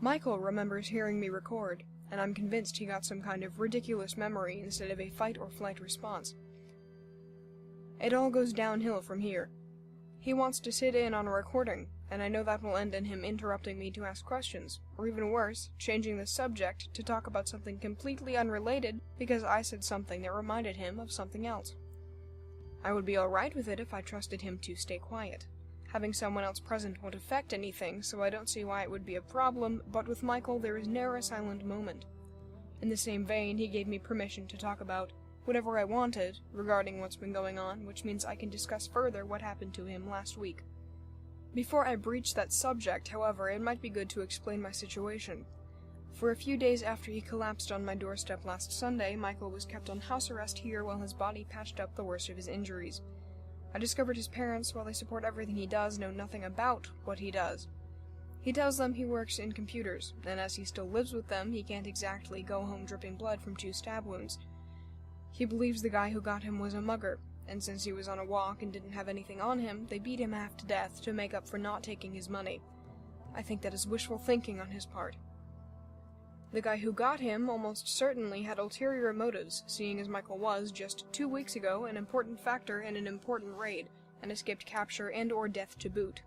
Michael remembers hearing me record, and I'm convinced he got some kind of ridiculous memory instead of a fight-or-flight response. It all goes downhill from here. He wants to sit in on a recording, and I know that will end in him interrupting me to ask questions, or even worse, changing the subject to talk about something completely unrelated because I said something that reminded him of something else. I would be alright with it if I trusted him to stay quiet. Having someone else present won't affect anything, so I don't see why it would be a problem, but with Michael there is never a silent moment. In the same vein, he gave me permission to talk about whatever I wanted regarding what's been going on, which means I can discuss further what happened to him last week. Before I breach that subject, however, it might be good to explain my situation. For a few days after he collapsed on my doorstep last Sunday, Michael was kept on house arrest here while his body patched up the worst of his injuries. I discovered his parents, while they support everything he does, know nothing about what he does. He tells them he works in computers, and as he still lives with them, he can't exactly go home dripping blood from 2 stab wounds. He believes the guy who got him was a mugger, and since he was on a walk and didn't have anything on him, they beat him half to death to make up for not taking his money. I think that is wishful thinking on his part. The guy who got him almost certainly had ulterior motives, seeing as Michael was, just 2 weeks ago, an important factor in an important raid, and escaped capture and/or death to boot.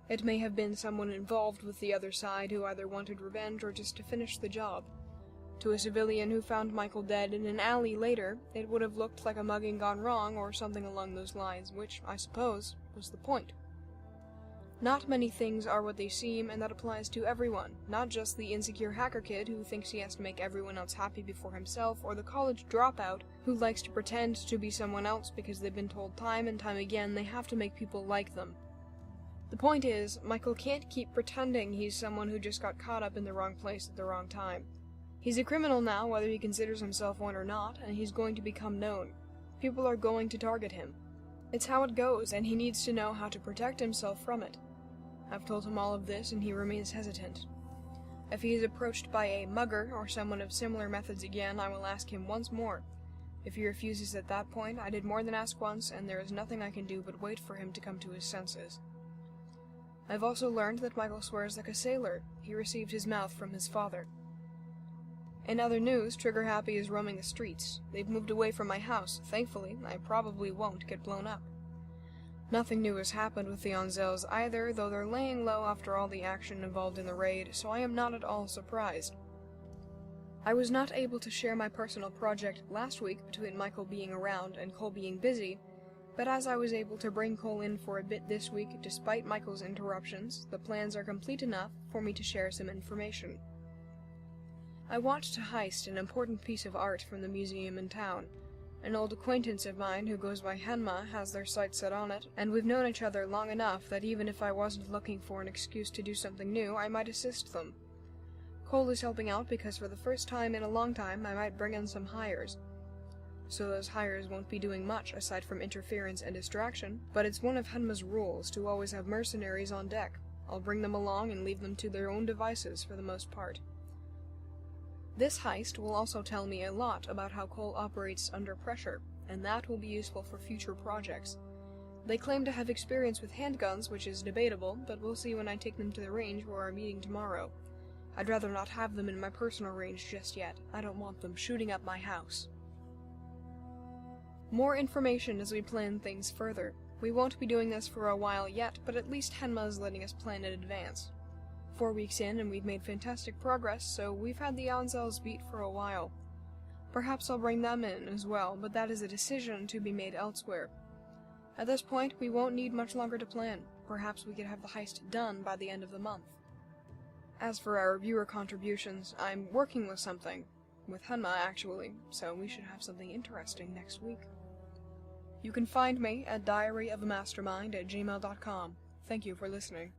It may have been someone involved with the other side who either wanted revenge or just to finish the job. To a civilian who found Michael dead in an alley later, it would have looked like a mugging gone wrong or something along those lines, which, I suppose, was the point. Not many things are what they seem, and that applies to everyone, not just the insecure hacker kid who thinks he has to make everyone else happy before himself, or the college dropout who likes to pretend to be someone else because they've been told time and time again they have to make people like them. The point is, Michael can't keep pretending he's someone who just got caught up in the wrong place at the wrong time. He's a criminal now, whether he considers himself one or not, and he's going to become known. People are going to target him. It's how it goes, and he needs to know how to protect himself from it. I've told him all of this, and he remains hesitant. If he is approached by a mugger or someone of similar methods again, I will ask him once more. If he refuses at that point, I did more than ask once, and there is nothing I can do but wait for him to come to his senses. I've also learned that Michael swears like a sailor. He received his mouth from his father. In other news, Trigger Happy is roaming the streets. They've moved away from my house. Thankfully, I probably won't get blown up. Nothing new has happened with the Onzels either, though they're laying low after all the action involved in the raid, so I am not at all surprised. I was not able to share my personal project last week between Michael being around and Cole being busy, but as I was able to bring Cole in for a bit this week despite Michael's interruptions, the plans are complete enough for me to share some information. I watched to heist an important piece of art from the museum in town. An old acquaintance of mine who goes by Henma has their sights set on it, and we've known each other long enough that even if I wasn't looking for an excuse to do something new, I might assist them. Cole is helping out because for the first time in a long time I might bring in some hires. So those hires won't be doing much aside from interference and distraction, but it's one of Henma's rules to always have mercenaries on deck. I'll bring them along and leave them to their own devices for the most part. This heist will also tell me a lot about how Cole operates under pressure, and that will be useful for future projects. They claim to have experience with handguns, which is debatable, but we'll see when I take them to the range for our meeting tomorrow. I'd rather not have them in my personal range just yet. I don't want them shooting up my house. More information as we plan things further. We won't be doing this for a while yet, but at least Henma is letting us plan in advance. 4 weeks in, and we've made fantastic progress, so we've had the Onzels beat for a while. Perhaps I'll bring them in as well, but that is a decision to be made elsewhere. At this point, we won't need much longer to plan. Perhaps we could have the heist done by the end of the month. As for our viewer contributions, I'm working with something. With Henma, actually, so we should have something interesting next week. You can find me at diaryofamastermind@gmail.com. Thank you for listening.